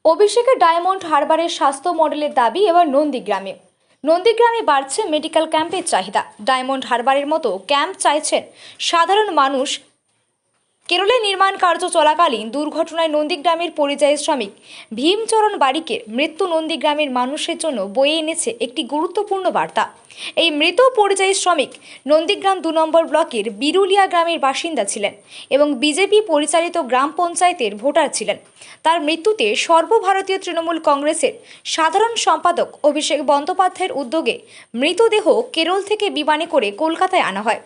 অভিষেকের ডায়মন্ড হারবারের স্বাস্থ্য মডেলের দাবি এবার নন্দীগ্রামে বাড়ছে মেডিকেল ক্যাম্পের চাহিদা। ডায়মন্ড হারবারের মতো ক্যাম্প চাইছেন সাধারণ মানুষ। কেরলে নির্মাণ কার্য চলাকালীন দুর্ঘটনায় নন্দীগ্রামের পরিযায়ী শ্রমিক ভীমচরণ বারিকের মৃত্যু নন্দীগ্রামের মানুষের জন্য বয়ে এনেছে একটি গুরুত্বপূর্ণ বার্তা। এই মৃত পরিযায়ী শ্রমিক নন্দীগ্রাম ২ নম্বর ব্লকের বিরুলিয়া গ্রামের বাসিন্দা ছিলেন এবং বিজেপি পরিচালিত গ্রাম পঞ্চায়েতের ভোটার ছিলেন। তার মৃত্যুতে সর্বভারতীয় তৃণমূল কংগ্রেসের সাধারণ সম্পাদক অভিষেক বন্দ্যোপাধ্যায়ের উদ্যোগে মৃতদেহ কেরল থেকে বিমানে করে কলকাতায় আনা হয়।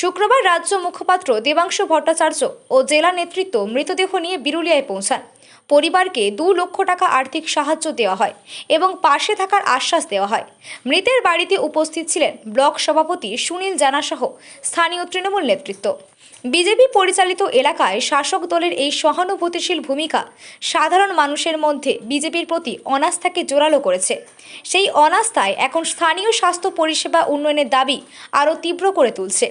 শুক্রবার রাজ্য মুখপাত্র দেবাংশু ভট্টাচার্য ও জেলা নেতৃত্ব মৃতদেহ নিয়ে বিরুলিয়ায় পৌঁছান। পরিবারকে ২ লক্ষ টাকা আর্থিক সাহায্য দেওয়া হয় এবং পাশে থাকার আশ্বাস দেওয়া হয়। মৃতের বাড়িতে উপস্থিত ছিলেন ব্লক সভাপতি সুনীল জানা সহ স্থানীয় তৃণমূল নেতৃত্ব। বিজেপি পরিচালিত এলাকায় শাসক দলের এই সহানুভূতিশীল ভূমিকা সাধারণ মানুষের মধ্যে বিজেপির প্রতি অনাস্থাকে জোরালো করেছে। সেই অনাস্থায় এখন স্থানীয় স্বাস্থ্য পরিষেবা উন্নয়নের দাবি আরও তীব্র করে তুলছে।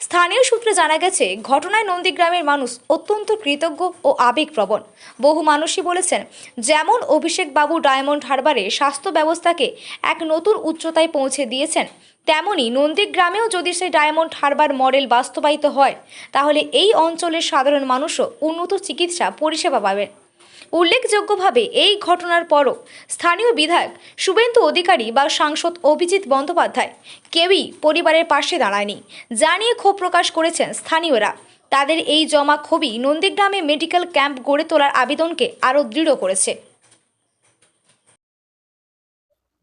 স্থানীয় সূত্রে জানা গেছে, ঘটনায় নন্দীগ্রামের মানুষ অত্যন্ত কৃতজ্ঞ ও আবেগপ্রবণ। বহু মানুষই বলেছেন, যেমন অভিষেক বাবু ডায়মন্ড হারবারে স্বাস্থ্য ব্যবস্থাকে এক নতুন উচ্চতায় পৌঁছে দিয়েছেন, তেমনি নন্দীগ্রামেও যদি সেই ডায়মন্ড হারবার মডেল বাস্তবায়িত হয়, তাহলে এই অঞ্চলের সাধারণ মানুষও উন্নত চিকিৎসা পরিষেবা পাবেন। উল্লেখযোগ্যভাবে এই ঘটনার পরও স্থানীয় বিধায়ক শুভেন্দু অধিকারী বা সাংসদ অভিজিৎ বন্দ্যোপাধ্যায় কেউই পরিবারের পাশে দাঁড়ায়নি, যা নিয়ে ক্ষোভ প্রকাশ করেছেন স্থানীয়রা। তাদের এই জমা ক্ষোভই নন্দীগ্রামে মেডিকেল ক্যাম্প গড়ে তোলার আবেদনকে আরও দৃঢ় করেছে।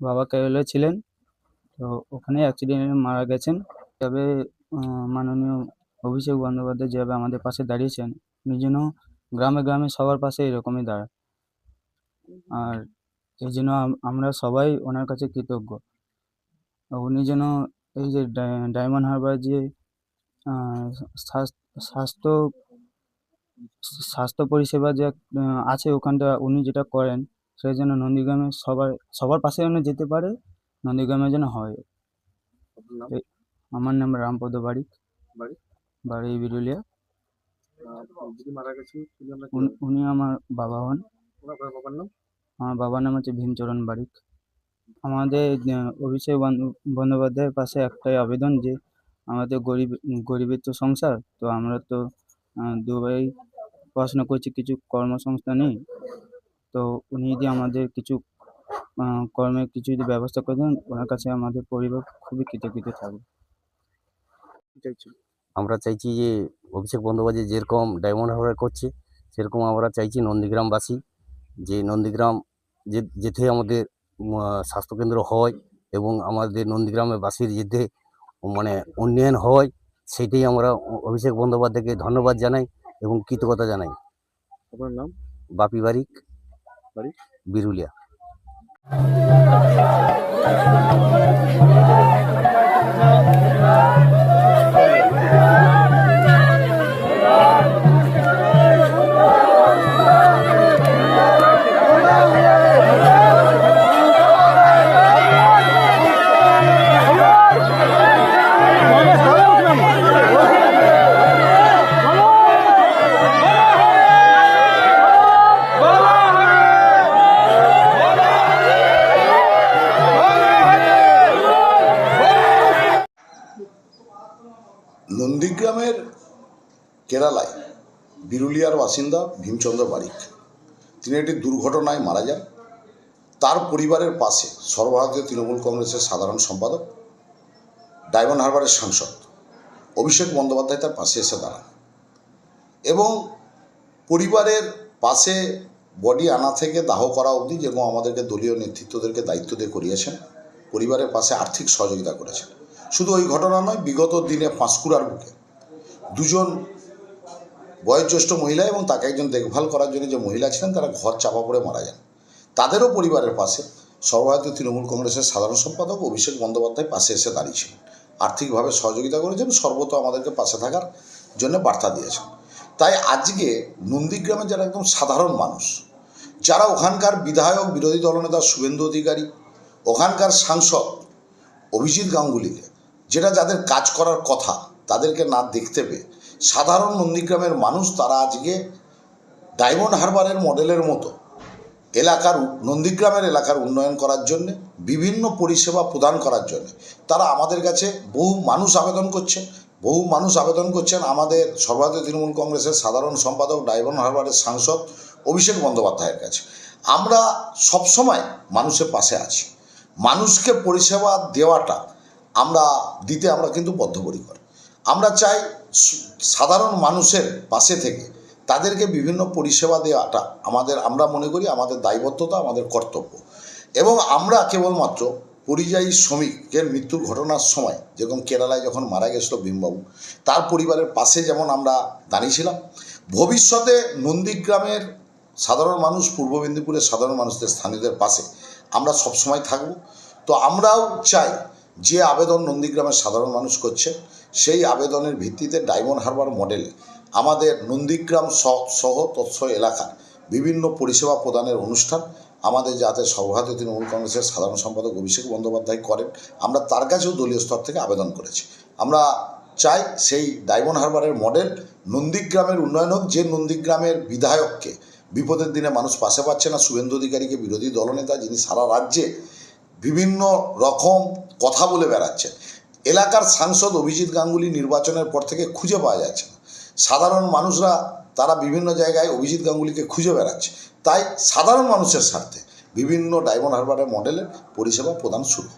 বাবা কেরলে ছিলেন, তো ওখানে অ্যাক্সিডেন্টে মারা গেছেন। তবে মাননীয় অভিষেক বন্দ্যোপাধ্যায় যেভাবে আমাদের পাশে দাঁড়িয়েছেন, উনি যেন গ্রামে গ্রামে সবার পাশে এরকমই দাঁড়ায়। আর এই জন্য আমরা সবাই ওনার কাছে কৃতজ্ঞ। উনি যেন এই যে ডায়মন্ড হারবার যে স্বাস্থ্য স্বাস্থ্য পরিষেবা যে আছে ওখানটা, উনি যেটা করেন সেই জন্য নন্দীগ্রামে সবার পাশে যেন যেতে পারে, নন্দীগ্রামে যেন হয়। আমার নাম রামপদ বারিক, বাড়ি বিরুলিয়া। উনি আমার বাবা হন। আমার বাবার নাম হচ্ছে ভীমচরণ বারিক। আমাদের অভিষেক বন্দ্যোপাধ্যায়ের পাশে একটাই আবেদন, যে আমাদের গরিবের তো সংসার, তো আমরা তো দুবাই পড়াশোনা করছি, কিছু কর্মসংস্থান নেই। তো উনি যদি আমাদের কিছু কর্মের কিছু যদি ব্যবস্থা করে দেন, ওনার কাছে আমাদের পরিবার খুবই কৃতজ্ঞ থাকবে। আমরা চাইছি যে অভিষেক বন্দ্যোপাধ্যায় যেরকম ডায়মন্ড হারবার করছে, সেরকম আমরা চাইছি নন্দীগ্রামবাসী যে নন্দীগ্রাম যেতে আমাদের স্বাস্থ্যকেন্দ্র হয় এবং আমাদের নন্দীগ্রামের বাসীর যেতে মানে উন্নয়ন হয়, সেটাই আমরা অভিষেক বন্দ্যোপাধ্যায়কে ধন্যবাদ জানাই এবং কৃতজ্ঞতা জানাই। আপনার নাম? বাপি বারিক, বাড়ি বিরুলিয়া। নন্দীগ্রামের কেরালায় বিরুলিয়ার বাসিন্দা ভীমচন্দ্র বারিক, তিনি একটি দুর্ঘটনায় মারা যান। তার পরিবারের পাশে সর্বভারতীয় তৃণমূল কংগ্রেসের সাধারণ সম্পাদক, ডায়মন্ড হারবারের সাংসদ অভিষেক বন্দ্যোপাধ্যায় তার পাশে এসে দাঁড়ান এবং পরিবারের পাশে বডি আনা থেকে দাহ করা অবধি, যেরকম আমাদেরকে দলীয় নেতৃত্বদেরকে দায়িত্ব দিয়ে করিয়েছেন, পরিবারের পাশে আর্থিক সহযোগিতা করেছেন। শুধু ওই ঘটনা নয়, বিগত দিনে পাঁশকুড়ার বুকে দুজন বয়োজ্যেষ্ঠ মহিলা এবং তাকে একজন দেখভাল করার জন্য যে মহিলা ছিলেন, তারা ঘর চাপা পড়ে মারা যান। তাদেরও পরিবারের পাশে সর্বভারতীয় তৃণমূল কংগ্রেসের সাধারণ সম্পাদক অভিষেক বন্দ্যোপাধ্যায় পাশে এসে দাঁড়িয়েছিলেন, আর্থিকভাবে সহযোগিতা করেছেন, সর্বত আমাদেরকে পাশে থাকার জন্য বার্তা দিয়েছেন। তাই আজকে নন্দীগ্রামে যারা একদম সাধারণ মানুষ, যারা ওখানকার বিধায়ক বিরোধী দলনেতা শুভেন্দু অধিকারী, ওখানকার সাংসদ অভিজিৎ গাঙ্গুলিকে, যেটা যাদের কাজ করার কথা, তাদেরকে না দেখতে পেয়ে সাধারণ নন্দীগ্রামের মানুষ, তারা আজকে ডায়মন্ড হারবারের মডেলের মতো এলাকার নন্দীগ্রামের এলাকার উন্নয়ন করার জন্য, বিভিন্ন পরিষেবা প্রদান করার জন্য তারা আমাদের কাছে বহু মানুষ আবেদন করছেন। আমাদের সর্বভারতীয় তৃণমূল কংগ্রেসের সাধারণ সম্পাদক, ডায়মন্ড হারবারের সাংসদ অভিষেক বন্দ্যোপাধ্যায়ের কাছে। আমরা সবসময় মানুষের পাশে আছি। মানুষকে পরিষেবা দেওয়াটা আমরা কিন্তু বদ্ধপরিকর। আমরা চাই সাধারণ মানুষের পাশে থেকে তাদেরকে বিভিন্ন পরিষেবা দেওয়াটা আমরা মনে করি আমাদের দায়বদ্ধতা, আমাদের কর্তব্য। এবং আমরা কেবলমাত্র পরিযায়ী শ্রমিকের মৃত্যুর ঘটনার সময়, যেরকম কেরালায় যখন মারা গেছিল ভীমবাবু, তার পরিবারের পাশে যেমন আমরা দাঁড়িয়েছিলাম, ভবিষ্যতে নন্দীগ্রামের সাধারণ মানুষ, পূর্ব মেদিনীপুরের সাধারণ মানুষদের, স্থানীয়দের পাশে আমরা সবসময় থাকব। তো আমরাও চাই যে আবেদন নন্দীগ্রামের সাধারণ মানুষ করছে, সেই আবেদনের ভিত্তিতে ডায়মন্ড হারবার মডেলে আমাদের নন্দীগ্রাম সহ তৎস এলাকার বিভিন্ন পরিষেবা প্রদানের অনুষ্ঠান আমাদের যাতে সর্বভারতীয় তৃণমূল কংগ্রেসের সাধারণ সম্পাদক অভিষেক বন্দ্যোপাধ্যায় করেন, আমরা তার কাছেও দলীয় স্তর থেকে আবেদন করেছি। আমরা চাই সেই ডায়মন্ড হারবারের মডেল নন্দীগ্রামের উন্নয়ন হোক। যে নন্দীগ্রামের বিধায়ককে বিপদের দিনে মানুষ পাশে পাচ্ছে না, শুভেন্দু অধিকারীকে বিরোধী দলনেতা, যিনি সারা রাজ্যে বিভিন্ন রকম কথা বলে বেড়াচ্ছেন, এলাকার সাংসদ অভিজিৎ গাঙ্গুলি নির্বাচনের পর থেকে খুঁজে পাওয়া যাচ্ছে না। সাধারণ মানুষরা তারা বিভিন্ন জায়গায় অভিজিৎ গাঙ্গুলিকে খুঁজে বেড়াচ্ছে। তাই সাধারণ মানুষের স্বার্থে বিভিন্ন ডায়মন্ড হারবারের মডেলের পরিষেবা প্রদান শুরু।